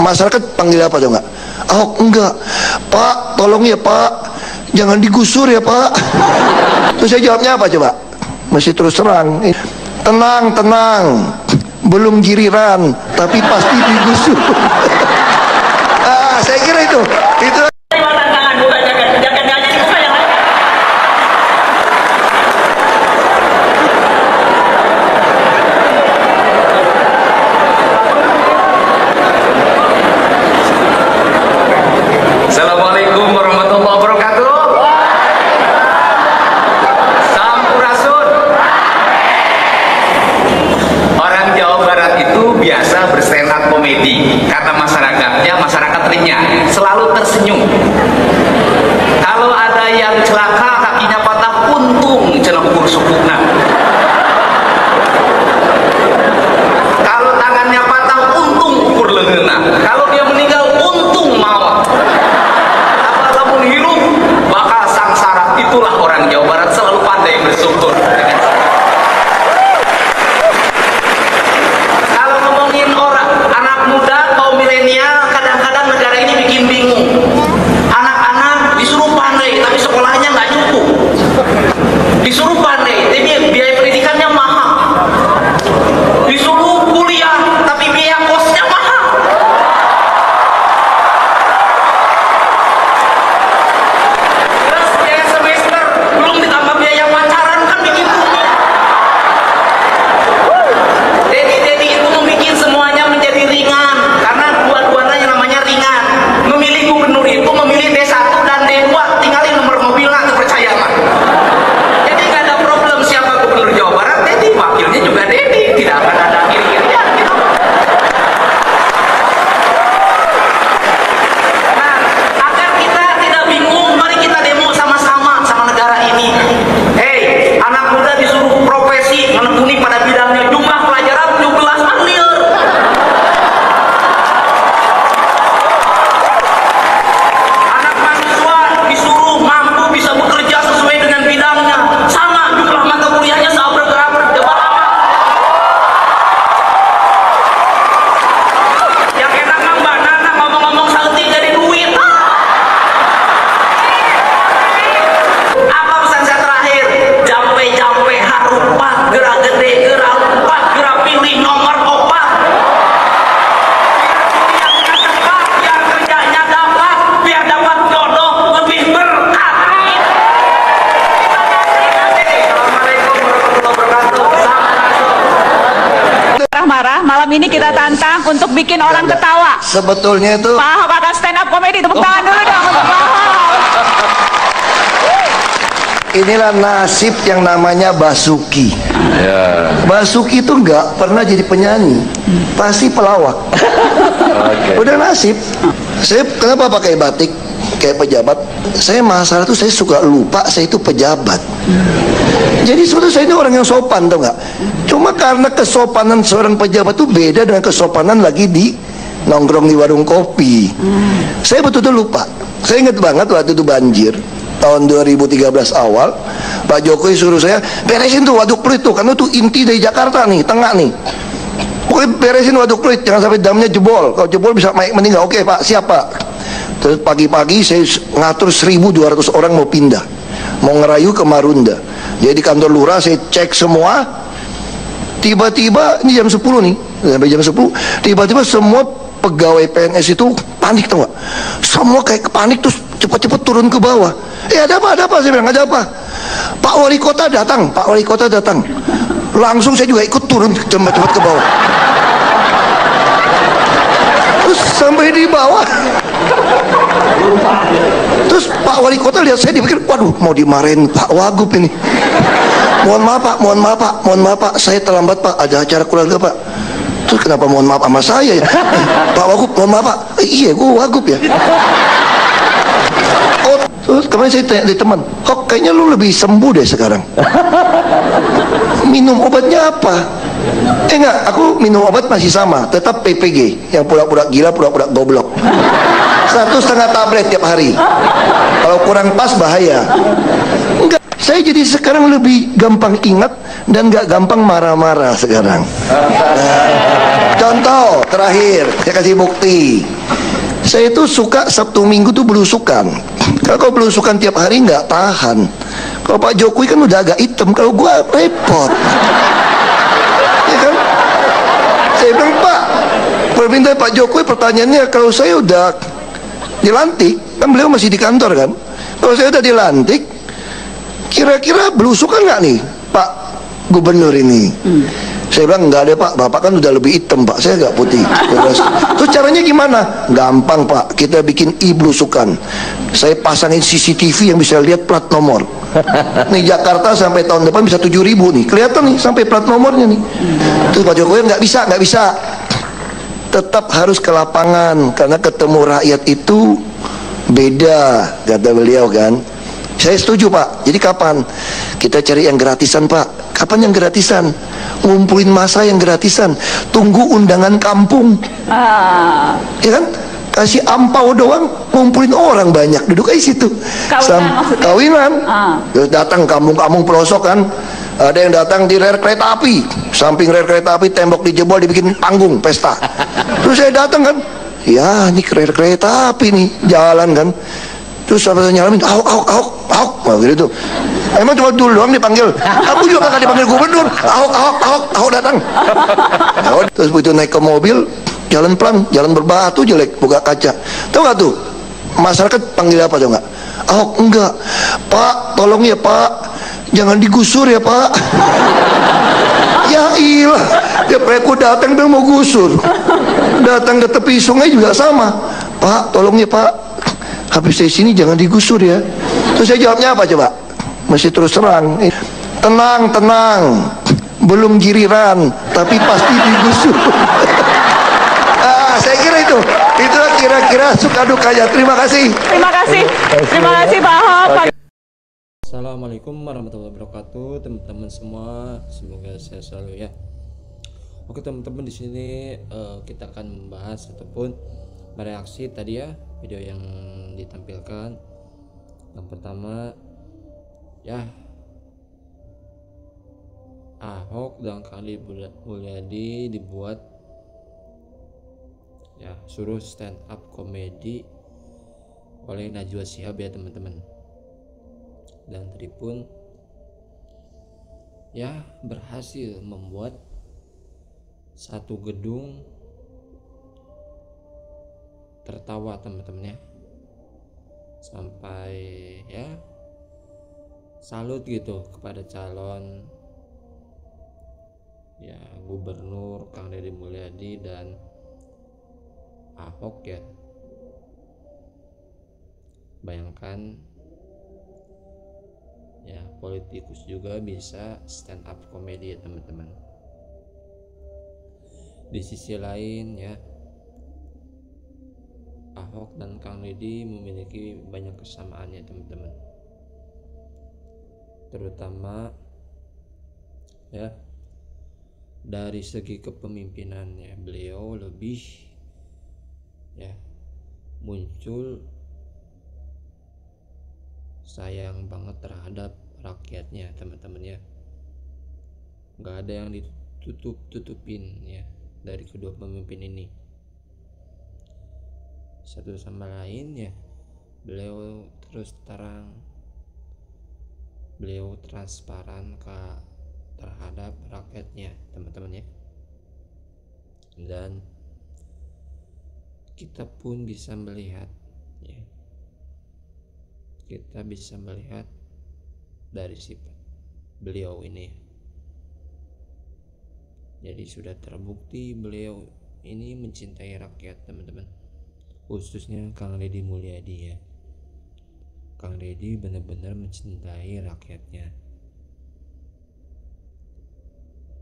masyarakat panggil apa tuh nggak? Ahok enggak. Pak, tolong ya Pak, jangan digusur ya Pak. Terus saya jawabnya apa coba? Masih terus terang. Tenang, tenang. Belum giliran, tapi pasti digusur. Saya kira itu. Assalamualaikum warahmatullahi wabarakatuh. Sampurasun. Orang Jawa Barat itu biasa berstand up komedi karena masyarakatnya masyarakat renyah, selalu tersenyum. Kalau ada yang celaka kakinya patah, untung cenah ukur sukuna. Kalau tangannya patah, untung ukur leungeunna. Kalau dia meninggal, untung maut. Hidup bakal sangsara. Itulah orang Jawa Barat, selalu pandai bersyukur. Kalau ngomongin orang anak muda kaum milenial, kadang-kadang negara ini bikin bingung. Anak-anak disuruh pandai tapi sekolahnya nggak cukup, disuruh pandai tapi biaya pendidikannya mahal, disuruh kuliah tapi biaya kosnya mahal. Malam ini kita tantang untuk bikin orang ketawa. Sebetulnya itu Pak Ahok akan stand up komedi. Tepuk tangan dulu dong untuk Pak Ahok. inilah nasib yang namanya Basuki. Basuki itu nggak pernah jadi penyanyi, pasti pelawak. Udah nasib. Saya kenapa pakai batik kayak pejabat? Saya masalah tuh saya suka lupa saya itu pejabat. Jadi sebetulnya saya ini orang yang sopan, tau nggak? Cuma karena kesopanan seorang pejabat itu beda dengan kesopanan lagi di nongkrong di warung kopi. Saya betul-betul lupa. Saya ingat banget waktu itu banjir tahun 2013 awal, Pak Jokowi suruh saya beresin tuh Waduk Pluit tuh, karena tuh inti dari Jakarta nih, tengah nih. Pokoknya beresin Waduk Pluit, jangan sampai damnya jebol. Kalau jebol bisa meninggal. Oke Pak, siap Pak. Terus pagi-pagi saya ngatur 1.200 orang mau pindah, mau ngerayu ke Marunda. Jadi di kantor lurah saya cek semua. Tiba-tiba ini jam 10 nih, sampai jam 10 tiba-tiba semua pegawai PNS itu panik, tau gak? Semua kayak panik terus cepat-cepat turun ke bawah. Ada apa? Ada apa? Saya bilang ada apa? Pak Wali Kota datang, Pak Wali Kota datang. Langsung saya juga ikut turun cepat-cepat ke bawah. Terus sampai di bawah, terus Pak Wali Kota lihat saya, dia pikir, waduh mau dimarahin Pak Wagub ini. Mohon maaf Pak, mohon maaf Pak, mohon maaf Pak, saya terlambat Pak, ada acara keluarga Pak. Terus kenapa mohon maaf sama saya ya? Pak Wagub, mohon maaf Pak. Iya, gue Wagub ya. Oh, terus kemarin saya tanya dari teman, kok kayaknya lu lebih sembuh deh sekarang. Minum obatnya apa? Enggak, aku minum obat masih sama, tetap PPG, yang pura-pura gila, pura-pura goblok. 1,5 tablet tiap hari. Kalau kurang pas bahaya. Enggak, saya jadi sekarang lebih gampang ingat dan gak gampang marah-marah sekarang. Contoh, Terakhir, saya kasih bukti. Saya itu suka Sabtu Minggu tuh belusukan. Kalau belusukan tiap hari nggak tahan. Kalau Pak Jokowi kan udah agak hitam, kalau gua repot. Ya kan? Saya bilang, Pak, permintaan Pak Jokowi pertanyaannya, kalau saya udah dilantik, kan beliau masih di kantor kan? Kalau saya udah dilantik, kira-kira belusukan nggak nih Pak Gubernur ini? Saya bilang enggak ada Pak, Bapak kan udah lebih hitam Pak, saya nggak putih. Terus caranya gimana? Gampang Pak, kita bikin e-belusukan. Saya pasangin CCTV yang bisa lihat plat nomor. Nih Jakarta sampai tahun depan bisa 7.000 nih, kelihatan nih sampai plat nomornya nih. Terus Pak Jokowi nggak bisa. Tetap harus ke lapangan, karena ketemu rakyat itu beda, kata beliau kan. Saya setuju Pak. Jadi kapan? Kita cari yang gratisan Pak. Kapan yang gratisan? Ngumpulin masa yang gratisan. Tunggu undangan kampung. Ya kan? Kasih ampau doang, ngumpulin orang banyak duduk aja situ. Kawinan. Terus datang kampung-kampung pelosok kan. Ada yang datang di rel kereta api, samping rel kereta api tembok dijebol dibikin panggung pesta. Terus saya datang kan, ya ini rel kereta api nih jalan kan. Terus saya nyalamin, ahok, gitu. Emang cuma dulu doang dipanggil. Aku juga kakak dipanggil gubernur. Ahok datang. Terus begitu naik ke mobil, jalan pelan, jalan berbatu jelek, buka kaca. Tahu nggak tuh? Masyarakat panggil apa tuh nggak? Ahok enggak. Pak, tolong ya Pak, jangan digusur ya Pak. Ya ilah, ya aku datang bilang mau gusur. Datang ke tepi sungai juga sama. Pak, tolong ya Pak, habis dari sini jangan digusur ya. Terus saya jawabnya apa coba? Masih terus terang. Tenang, belum giliran, tapi pasti digusur. Saya kira itulah kira-kira suka dukanya. Terima kasih Pak Ahok. Assalamualaikum warahmatullahi wabarakatuh, teman-teman semua. Semoga sehat selalu ya. Oke teman-teman, di sini kita akan membahas ataupun mereaksi tadi ya video yang ditampilkan. Yang pertama ya, Ahok dan Kang Deddy Mulyadi dibuat ya suruh stand up komedi oleh Najwa Shihab ya teman-teman. Dan tadi pun ya berhasil membuat satu gedung tertawa teman-teman ya, sampai ya salut gitu kepada calon ya gubernur Kang Deddy Mulyadi dan Ahok ya. Bayangkan ya, politikus juga bisa stand up komedi ya teman-teman. Di sisi lain ya, Ahok dan Kang Deddy memiliki banyak kesamaan ya teman-teman, terutama ya dari segi kepemimpinannya. Beliau lebih ya muncul sayang banget terhadap rakyatnya teman-teman ya. Nggak ada yang ditutupin ya dari kedua pemimpin ini. Satu sama lain ya, beliau terus terang, beliau transparan terhadap rakyatnya teman-teman ya. Dan kita pun bisa melihat ya, kita bisa melihat dari sifat beliau ini. Jadi sudah terbukti beliau ini mencintai rakyat teman-teman, khususnya Kang Deddy Mulyadi ya. Kang Deddy benar-benar mencintai rakyatnya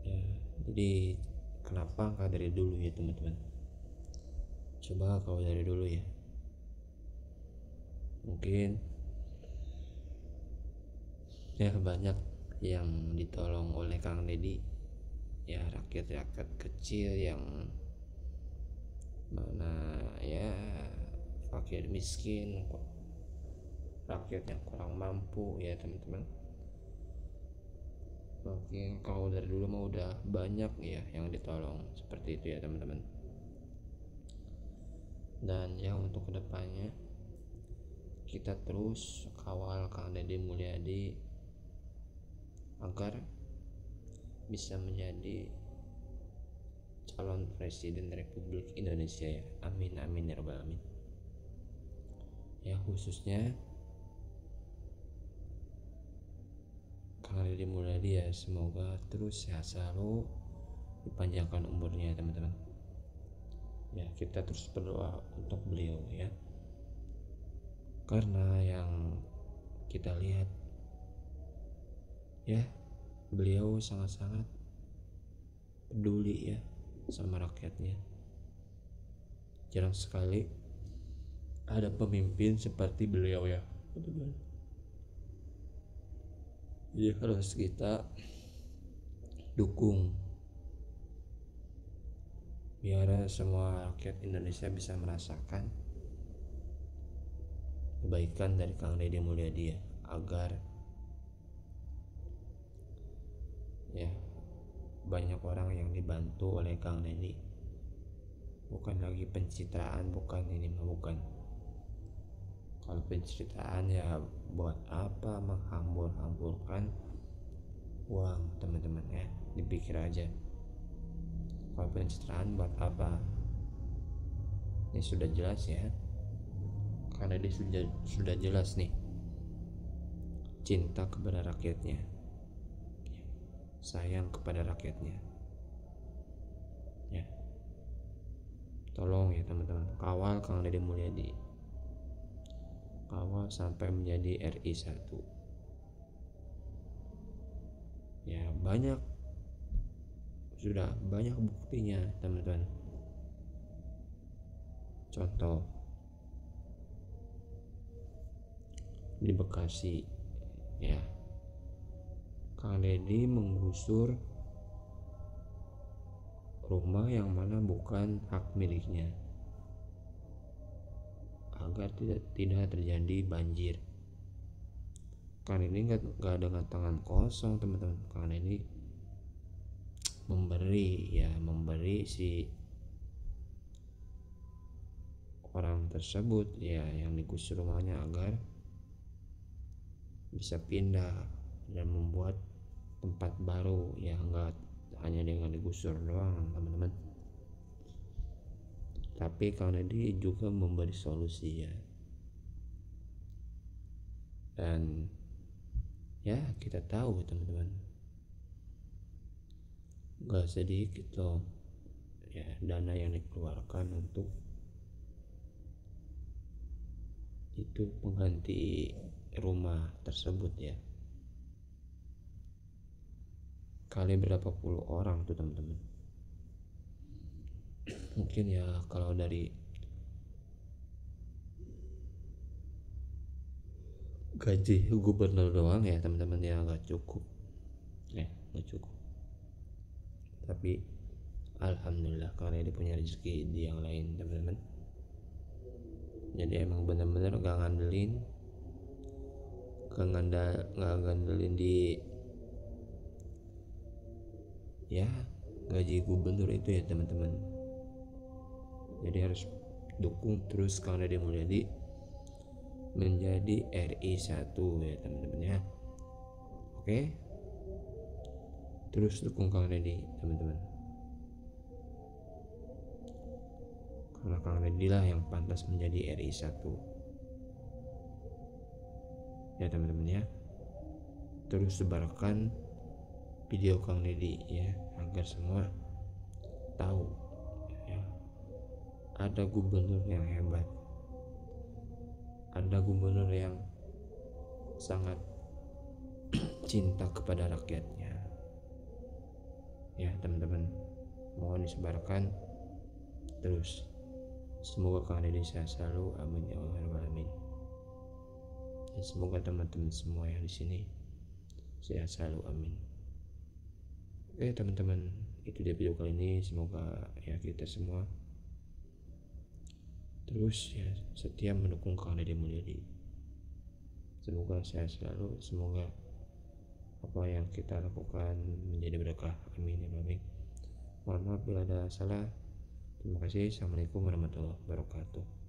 ya. Jadi kenapa nggak dari dulu ya teman-teman? Coba kalau dari dulu ya, mungkin ya banyak yang ditolong oleh Kang Deddy ya, rakyat-rakyat kecil yang mana ya fakir miskin, rakyat yang kurang mampu ya teman-teman. Mungkin kalau dari dulu mah udah banyak ya yang ditolong seperti itu ya teman-teman. Dan ya untuk kedepannya kita terus kawal Kang Deddy Mulyadi agar bisa menjadi calon presiden Republik Indonesia ya. Amin amin ya rabbal alamin. Ya khususnya Kang Deddy Mulyadi ya, semoga terus sehat selalu, dipanjangkan umurnya teman-teman. Ya kita terus berdoa untuk beliau ya, karena yang kita lihat ya, beliau sangat-sangat peduli ya sama rakyatnya. Jarang sekali ada pemimpin seperti beliau ya teman-teman. Jadi harus kita dukung biar semua rakyat Indonesia bisa merasakan kebaikan dari Kang Deddy Mulyadi ya, agar ya banyak orang yang dibantu oleh Kang Deddy. Bukan lagi pencitraan, bukan ini mah, bukan. Kalau pencitraan ya buat apa menghambur-hamburkan uang teman-teman ya, dipikir aja. Kalau pencitraan buat apa? Ini sudah jelas ya, karena dia sudah jelas nih, cinta kepada rakyatnya, sayang kepada rakyatnya ya. Tolong ya teman-teman, kawal Kang Deddy Mulyadi, kawal sampai menjadi RI 1 ya. Sudah banyak buktinya teman-teman. Contoh di Bekasi ya, Kang Deddy menggusur rumah yang mana bukan hak miliknya agar tidak terjadi banjir. Kang Deddy nggak dengan tangan kosong teman-teman. Kang Deddy memberi si orang tersebut ya yang digusur rumahnya agar bisa pindah dan membuat tempat baru ya, enggak hanya dengan digusur doang teman-teman, tapi Kang Deddy juga memberi solusi ya. Dan ya kita tahu teman-teman, gak sedikit loh ya dana yang dikeluarkan untuk itu pengganti rumah tersebut ya. Kali berapa puluh orang tuh teman-teman. Mungkin ya kalau dari gaji gubernur doang ya teman-teman ya nggak cukup ya, nggak cukup. Tapi alhamdulillah karena dia punya rezeki di yang lain teman-teman. Jadi emang benar-benar gak ngandelin di ya gaji gubernur itu ya teman-teman. Jadi harus dukung terus Kang Deddy Mulyadi menjadi RI 1 ya teman-teman ya. Oke, terus dukung Kang Deddy teman-teman, karena Kang Deddy lah yang pantas menjadi RI 1 ya teman-teman ya. Terus sebarkan video Kang Deddy ya, agar semua tahu ya, ada gubernur yang hebat, ada gubernur yang sangat cinta kepada rakyatnya ya teman-teman. Mohon disebarkan terus, semoga Kang Deddy sehat selalu, amin ya Allah alamin. Dan semoga teman-teman semua yang di sini sehat selalu, amin. Oke teman-teman, itu dia video kali ini. Semoga ya kita semua terus ya setia mendukung Kang Deddy Mulyadi. Semoga sehat selalu, semoga apa yang kita lakukan menjadi berkah, amin ya amin. Mohon maaf bila ada salah. Terima kasih. Assalamualaikum warahmatullahi wabarakatuh.